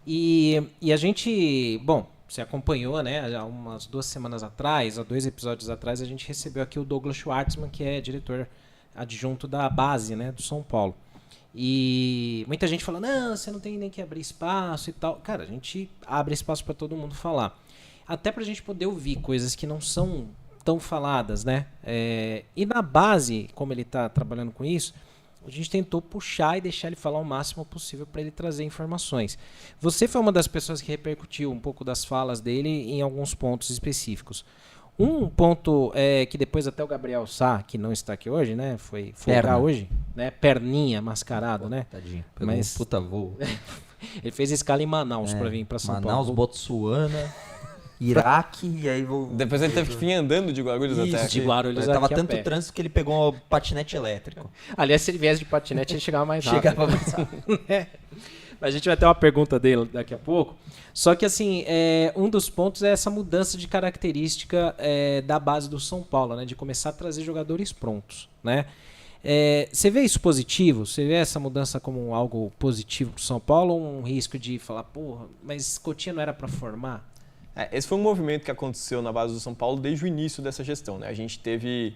E a gente, bom, você acompanhou, né? Há umas 2 semanas atrás, há 2 episódios atrás, a gente recebeu aqui o Douglas Schwartzman, que é diretor adjunto da base, né, do São Paulo. E muita gente fala, não, você não tem nem que abrir espaço e tal. Cara, a gente abre espaço para todo mundo falar. Até pra gente poder ouvir coisas que não são tão faladas, né? E na base, como ele tá trabalhando com isso, a gente tentou puxar e deixar ele falar o máximo possível para ele trazer informações. Você foi uma das pessoas que repercutiu um pouco das falas dele em alguns pontos específicos. Um ponto que depois até o Gabriel Sá, que não está aqui hoje, né? Foi folgar hoje, né? Perninha, mascarado, né? Tadinho, pegou um puta voo. Ele fez escala em Manaus para vir para São Paulo. Manaus, Botsuana, Iraque, e aí vou... Depois ele teve que vir andando de Guarulhos até aqui. De Guarulhos Tava aqui a tanto pé. trânsito que ele pegou um patinete elétrico. Aliás, se ele viesse de patinete, ele chegava mais rápido. Chegava mais rápido. A gente vai ter uma pergunta dele daqui a pouco. Só que, assim, um dos pontos é essa mudança de característica da base do São Paulo, né? De começar a trazer jogadores prontos, né? Você vê isso positivo? Você vê essa mudança como algo positivo para o São Paulo ou um risco de falar, porra, mas Coutinho não era para formar? Esse foi um movimento que aconteceu na base do São Paulo desde o início dessa gestão, né? A gente teve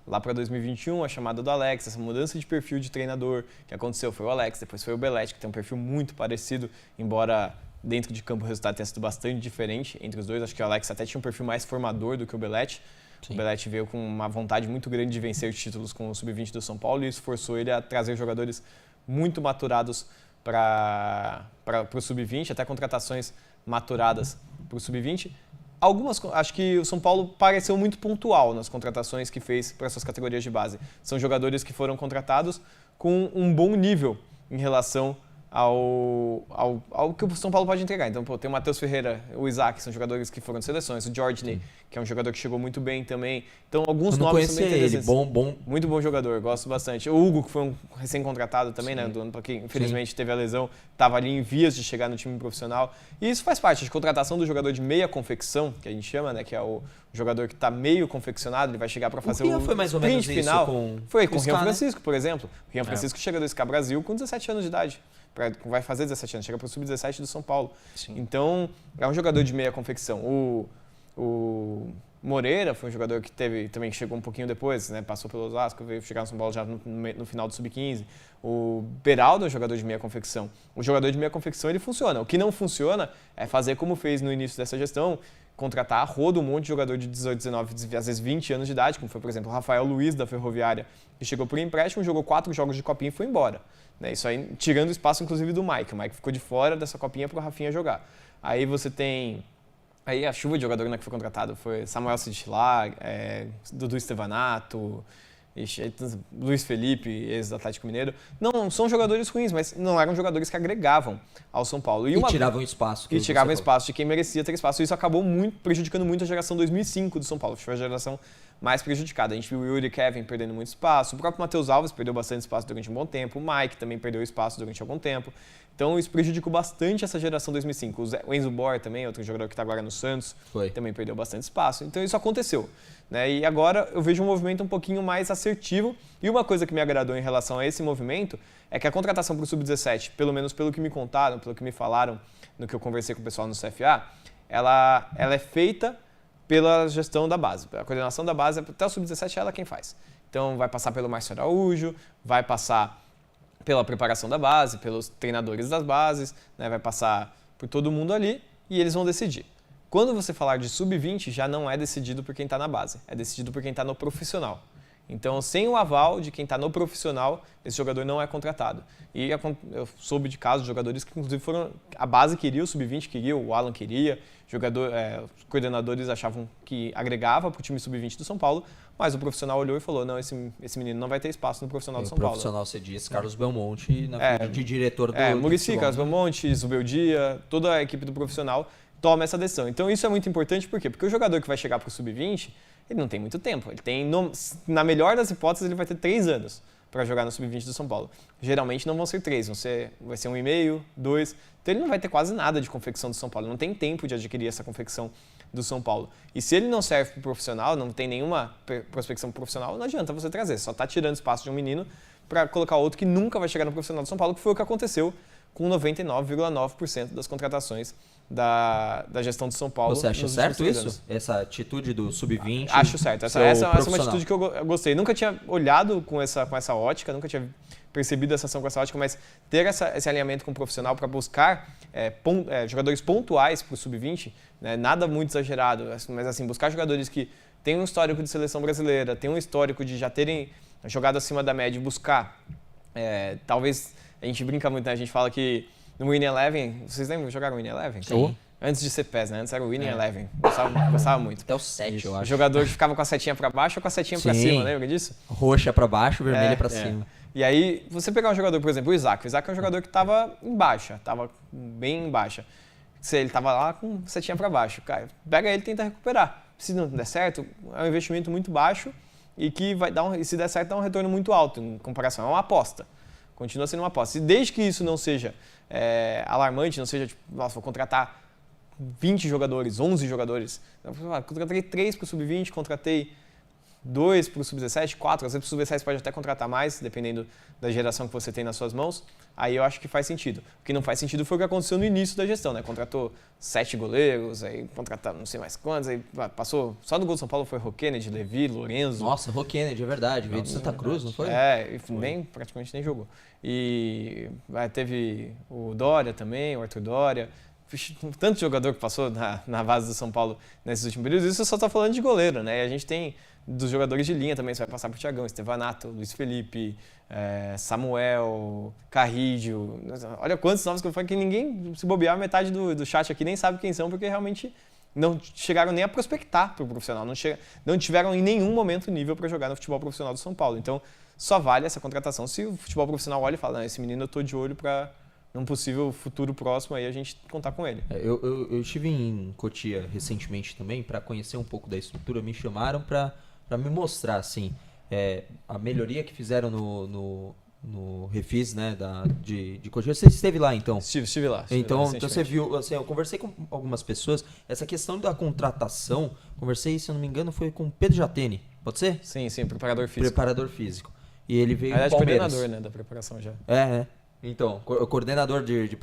lá para 2021 a chamada do Alex, essa mudança de perfil de treinador que aconteceu. Foi o Alex, depois foi o Belletti, que tem um perfil muito parecido, embora dentro de campo o resultado tenha sido bastante diferente entre os dois. Acho que o Alex até tinha um perfil mais formador do que o Belletti. Sim. O Belletti veio com uma vontade muito grande de vencer os títulos com o Sub-20 do São Paulo e isso forçou ele a trazer jogadores muito maturados para o Sub-20, até contratações maturadas para o Sub-20. Acho que o São Paulo pareceu muito pontual nas contratações que fez para essas categorias de base. São jogadores que foram contratados com um bom nível em relação ao que o São Paulo pode entregar. Então, tem o Matheus Ferreira, o Isaac, são jogadores que foram de seleções. O Jorginho, que é um jogador que chegou muito bem também. Então, alguns nomes também interessantes. Bom. Muito bom jogador, gosto bastante. O Hugo, que foi um recém-contratado também, né, do ano para quem infelizmente teve a lesão, estava ali em vias de chegar no time profissional. E isso faz parte de contratação do jogador de meia confecção, que a gente chama, né, que é o jogador que está meio confeccionado, ele vai chegar para fazer o foi mais ou menos final. Isso foi com o Rian Scar, Francisco, por exemplo. O Rian Francisco chega do SK Brasil com 17 anos de idade. Vai fazer 17 anos, chega para o Sub-17 do São Paulo. Sim. Então, é um jogador de meia confecção. O Moreira foi um jogador que também chegou um pouquinho depois, né? Passou pelo Osasco, veio chegar no São Paulo já no final do Sub-15. O Beraldo é um jogador de meia confecção. O jogador de meia confecção, ele funciona. O que não funciona é fazer como fez no início dessa gestão, contratar a rodo um monte de jogador de 18, 19, às vezes 20 anos de idade, como foi, por exemplo, o Rafael Luiz da Ferroviária, que chegou por empréstimo, jogou 4 jogos de copinha e foi embora. Isso aí, tirando o espaço, inclusive, do Mike. O Mike ficou de fora dessa copinha para o Rafinha jogar. Aí você tem... Aí a chuva de jogador que foi contratado foi Samuel Sidchilar, Dudu Estevanato, Luiz Felipe, ex do Atlético Mineiro. Não são jogadores ruins, mas não eram jogadores que agregavam ao São Paulo. E tiravam espaço. E tiravam espaço de quem merecia ter espaço. E isso acabou prejudicando muito a geração 2005 do São Paulo. Foi a geração mais prejudicada. A gente viu o Yuri e Kevin perdendo muito espaço. O próprio Matheus Alves perdeu bastante espaço durante um bom tempo. O Mike também perdeu espaço durante algum tempo. Então isso prejudicou bastante essa geração 2005. O Enzo Bor também, outro jogador que está agora no Santos, também perdeu bastante espaço. Então isso aconteceu. Né? E agora eu vejo um movimento um pouquinho mais assertivo. E uma coisa que me agradou em relação a esse movimento é que a contratação para o Sub-17, pelo menos pelo que me contaram, pelo que me falaram, no que eu conversei com o pessoal no CFA, ela é feita pela gestão da base. A coordenação da base, até o Sub-17 é ela quem faz. Então vai passar pelo Márcio Araújo, vai passar pela preparação da base, pelos treinadores das bases, né? Vai passar por todo mundo ali e eles vão decidir. Quando você falar de Sub-20, já não é decidido por quem está na base, é decidido por quem está no profissional. Então, sem o aval de quem está no profissional, esse jogador não é contratado. E eu soube de casos de jogadores que, inclusive, a base queria, o Sub-20 queria, o Alan queria, os coordenadores achavam que agregava para o time Sub-20 do São Paulo, mas o profissional olhou e falou, não, esse menino não vai ter espaço no profissional do São Paulo. O profissional, você diz, Carlos Belmonte, de diretor do Muricy, Carlos Belmonte, Zubel Dia, toda a equipe do profissional toma essa decisão. Então, isso é muito importante, por quê? Porque o jogador que vai chegar para o Sub-20, ele não tem muito tempo. Ele tem, na melhor das hipóteses, ele vai ter 3 anos para jogar no Sub-20 do São Paulo. Geralmente não vão ser 3, vai ser 1,5, 2. Então ele não vai ter quase nada de confecção do São Paulo. Ele não tem tempo de adquirir essa confecção do São Paulo. E se ele não serve para o profissional, não tem nenhuma prospecção profissional, não adianta você trazer. Só está tirando espaço de um menino para colocar outro que nunca vai chegar no profissional do São Paulo, que foi o que aconteceu com 99,9% das contratações da gestão de São Paulo. Você acha nos certo últimos 3 isso? anos. Essa atitude do Sub-20? Acho certo. Essa ser é o uma profissional. atitude que eu gostei. Nunca tinha olhado com essa ótica, nunca tinha percebido essa ação com essa ótica, mas ter esse alinhamento com o profissional para buscar jogadores pontuais para o Sub-20, né, nada muito exagerado, mas assim, buscar jogadores que têm um histórico de seleção brasileira, têm um histórico de já terem jogado acima da média e buscar, talvez, a gente brinca muito, né, a gente fala que no Winning Eleven, vocês lembram de jogar no Winning Eleven? Sim. Antes de ser PES, né? Antes era o Winning Eleven. Gostava muito. Até o 7, eu O acho. jogador que ficava com a setinha pra baixo ou com a setinha pra Sim. cima, lembra disso? Roxa pra baixo, vermelha pra cima. E aí, você pegar um jogador, por exemplo, o Isaac. O Isaac é um jogador que tava em baixa, tava bem em baixa. Ele tava lá com setinha pra baixo. Cara, pega ele e tenta recuperar. Se não der certo, é um investimento muito baixo e que vai dar e se der certo, dá um retorno muito alto em comparação. É uma aposta. Continua sendo uma aposta. E desde que isso não seja alarmante, não seja tipo, nossa, vou contratar 20 jogadores, 11 jogadores. Contratei 3 para o Sub-20, contratei 2 para o Sub-17, 4. Às vezes para o Sub-17 pode até contratar mais, dependendo da geração que você tem nas suas mãos. Aí eu acho que faz sentido. O que não faz sentido foi o que aconteceu no início da gestão, né? Contratou 7 goleiros, aí contratou não sei mais quantos, aí passou... Só no gol do São Paulo foi Kennedy, Levi, Lorenzo. Nossa, Kennedy, é verdade. Veio de Santa Cruz, não foi? Praticamente nem jogou. E teve o Dória também, o Arthur Dória. Tanto jogador que passou na base do São Paulo nesses últimos períodos. Isso eu só estou falando de goleiro, né? E a gente tem dos jogadores de linha também, você vai passar por Thiagão, Estevanato, Luiz Felipe, Samuel, Carrídio. Olha quantos nomes que eu falei que ninguém, se bobear, metade do chat aqui nem sabe quem são, porque realmente não chegaram nem a prospectar para o profissional, não tiveram em nenhum momento nível para jogar no futebol profissional do São Paulo. Então, só vale essa contratação se o futebol profissional olha e fala, esse menino eu estou de olho para num possível futuro próximo aí a gente contar com ele. Eu estive em Cotia recentemente também para conhecer um pouco da estrutura, me chamaram para me mostrar assim, a melhoria que fizeram no refis, né, de Cotia. Você esteve lá então? Estive lá. Então você viu, assim, eu conversei com algumas pessoas, essa questão da contratação, conversei, se eu não me engano, foi com o Pedro Jatene, pode ser? Sim, preparador físico. Preparador físico. E ele veio do Palmeiras. Coordenador, né, da preparação já. Então, coordenador de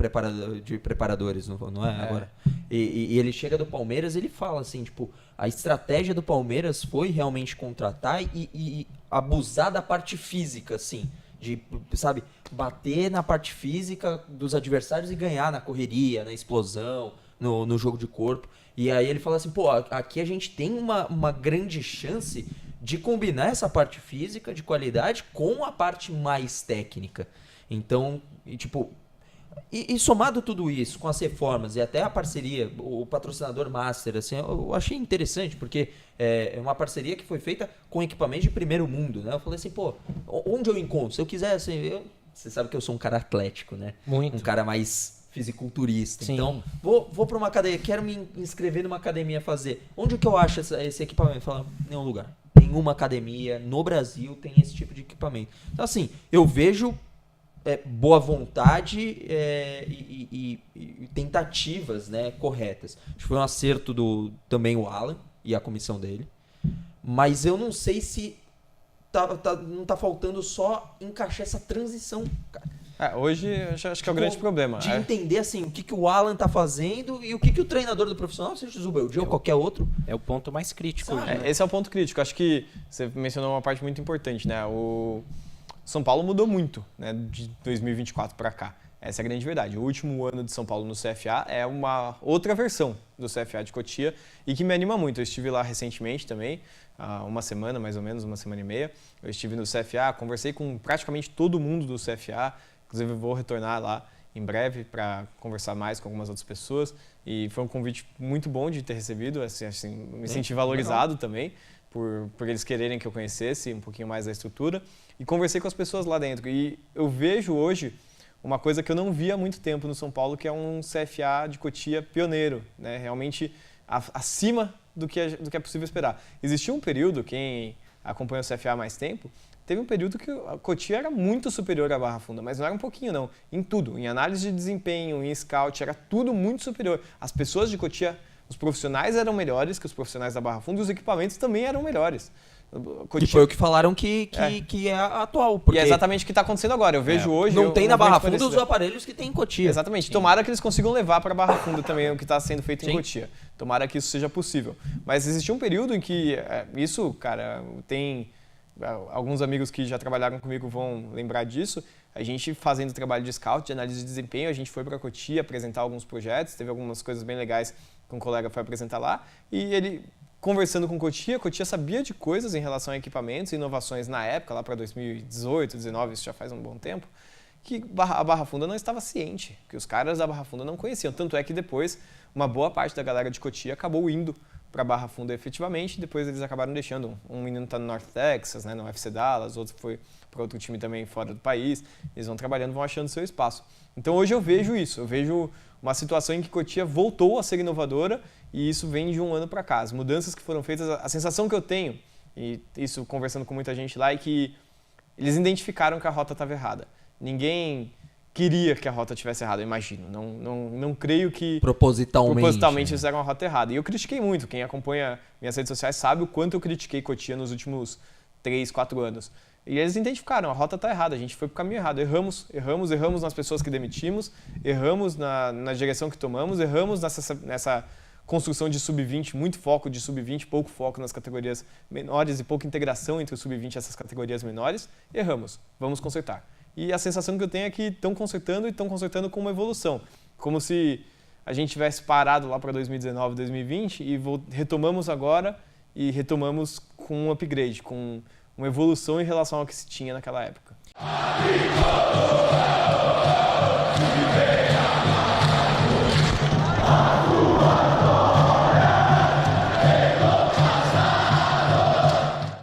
preparadores, não é agora? E ele chega do Palmeiras e ele fala assim, tipo, a estratégia do Palmeiras foi realmente contratar e abusar da parte física, assim, de, sabe, bater na parte física dos adversários e ganhar na correria, na explosão, no jogo de corpo. E aí ele fala assim, pô, aqui a gente tem uma grande chance de combinar essa parte física de qualidade com a parte mais técnica. Então, e somado tudo isso com as reformas e até a parceria, o patrocinador Master, assim, eu achei interessante, porque é uma parceria que foi feita com equipamentos de primeiro mundo, né? Eu falei assim, pô, onde eu encontro? Se eu quiser, assim, você sabe que eu sou um cara atlético, né? Muito. Um cara mais fisiculturista. Sim. Então, vou para uma academia, quero me inscrever numa academia fazer. Onde que eu acho esse equipamento? Fala, nenhum lugar. Nenhuma academia no Brasil tem esse tipo de equipamento. Então, assim, eu vejo boa vontade e tentativas, né, corretas. Acho que foi um acerto também o Alan e a comissão dele. Mas eu não sei se não tá faltando só encaixar essa transição, cara. Hoje acho que é o grande problema. De entender assim, o que o Alan tá fazendo e o que o treinador do profissional, seja o Zubeldia ou qualquer outro. É o ponto mais crítico. Né? Esse é o ponto crítico. Acho que você mencionou uma parte muito importante, né? O São Paulo mudou muito, né, de 2024 para cá. Essa é a grande verdade. O último ano de São Paulo no CFA é uma outra versão do CFA de Cotia e que me anima muito. Eu estive lá recentemente também, há uma semana, mais ou menos, uma semana e meia. Eu estive no CFA, conversei com praticamente todo mundo do CFA. Inclusive, eu vou retornar lá em breve para conversar mais com algumas outras pessoas. E foi um convite muito bom de ter recebido. Assim, me senti valorizado também por eles quererem que eu conhecesse um pouquinho mais da estrutura. E conversei com as pessoas lá dentro. E eu vejo hoje uma coisa que eu não via há muito tempo no São Paulo, que é um CFA de Cotia pioneiro, né? Realmente acima do que é possível esperar. Existiu um período, quem acompanha o CFA há mais tempo, teve um período que a Cotia era muito superior à Barra Funda, mas não era um pouquinho não, em tudo, em análise de desempenho, em scout, era tudo muito superior. As pessoas de Cotia, os profissionais eram melhores que os profissionais da Barra Funda e os equipamentos também eram melhores. Que foi o que falaram que é atual. Porque E é exatamente o que está acontecendo agora. Eu vejo hoje... não tem na Barra Funda parecida. os aparelhos que tem em Cotia. Exatamente. Tomara que eles consigam levar para Barra Funda também o que está sendo feito em Sim. Cotia. Tomara que isso seja possível. Mas existiu um período em que isso, cara, tem... Alguns amigos que já trabalharam comigo vão lembrar disso. A gente fazendo trabalho de scout, de análise de desempenho, a gente foi para Cotia apresentar alguns projetos, teve algumas coisas bem legais que um colega foi apresentar lá. E ele, conversando com Cotia sabia de coisas em relação a equipamentos e inovações na época, lá para 2018, 2019, isso já faz um bom tempo, que a Barra Funda não estava ciente, que os caras da Barra Funda não conheciam. Tanto é que depois uma boa parte da galera de Cotia acabou indo para Barra Funda efetivamente, depois eles acabaram deixando. Um menino está no North Texas, né, no UFC Dallas, outro foi para outro time também fora do país, eles vão trabalhando, vão achando seu espaço. Então hoje eu vejo isso, eu vejo uma situação em que Cotia voltou a ser inovadora e isso vem de um ano para cá. As mudanças que foram feitas, a sensação que eu tenho, e isso conversando com muita gente lá, é que eles identificaram que a rota estava errada. Ninguém queria que a rota estivesse errada, eu imagino. Não creio que propositalmente eles fizeram a rota errada. E eu critiquei muito. Quem acompanha minhas redes sociais sabe o quanto eu critiquei Cotia nos últimos 3, 4 anos. E eles identificaram, a rota está errada, a gente foi para o caminho errado. Erramos nas pessoas que demitimos, erramos na direção que tomamos, erramos nessa construção de sub-20, muito foco de sub-20, pouco foco nas categorias menores e pouca integração entre o sub-20 e essas categorias menores. Erramos, vamos consertar. E a sensação que eu tenho é que estão consertando e estão consertando com uma evolução. Como se a gente tivesse parado lá para 2019, 2020 e retomamos agora e retomamos com um upgrade, com uma evolução em relação ao que se tinha naquela época.